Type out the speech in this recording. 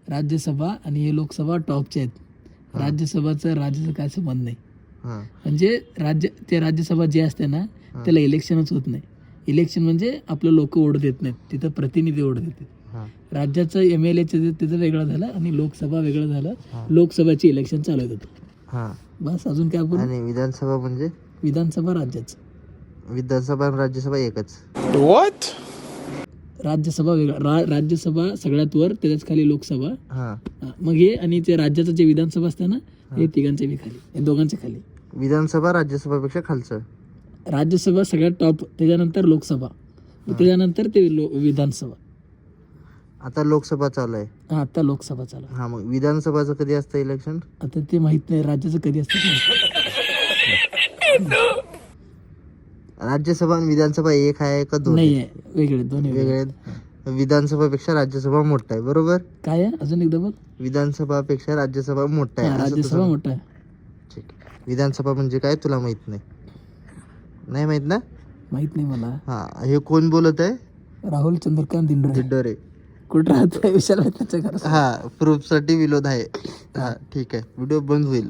राज्यसभा आणि हे लोकसभा टॉपचे आहेत. राज्याचा काय संबंध नाही. हा म्हणजे राज्यसभा जे असते ना त्याला इलेक्शनच होत नाही. इलेक्शन म्हणजे आपलं लोक ओढ देत नाहीत, तिथं प्रतिनिधी ओढ देतात. हा राज्याचं MLA त्याचं वेगळं झालं आणि लोकसभा वेगळं झालं. लोकसभाची इलेक्शन चालू होतं. हा बस अजून काय बोलू. आणि विधानसभा म्हणजे विधानसभा राज्याचं. विधानसभा आणि राज्यसभा एकच. राज्यसभा वेगळा, राज्यसभा सगळ्यात वर, त्याच्याच खाली लोकसभा. हा मग हे आणि ते राज्याचं जे विधानसभा असतं ना हे तिघांच्या बी खाली, हे दोघांच्या खाली. विधानसभा राज्यसभापेक्षा खालचं. राज्यसभा सगळ्यात टॉप, त्याच्यानंतर लोकसभा, त्याच्यानंतर ते विधानसभा. आता लोकसभा चालू आहे. हा आता लोकसभा चालू. हा मग विधानसभाचं कधी असतं इलेक्शन? आता ते माहित नाही राज्याचं कधी असतं. राज्यसभा आणि विधानसभा एक आहे का दोन? नाही आहे, वेगळे दोन्ही वेगळे आहेत. विधानसभापेक्षा राज्यसभा मोठा आहे, बरोबर? काय आहे अजून एकदा बोल. विधानसभापेक्षा राज्यसभा मोठा आहे, असं राज्यसभा तुझं- मोठा आहे. ठीक. विधानसभा म्हणजे काय तुला माहित नाही? नाही माहित ना? माहित नाही मला. हा हे कोण बोलत आहे? राहुल चंद्रकांत दिंडोरे. दिड्डोरे. कुठं राहत विशाल त्याच्या घरात. हा प्रूफ साठी विनोद आहे. हा ठीक आहे, व्हिडिओ बंद होईल.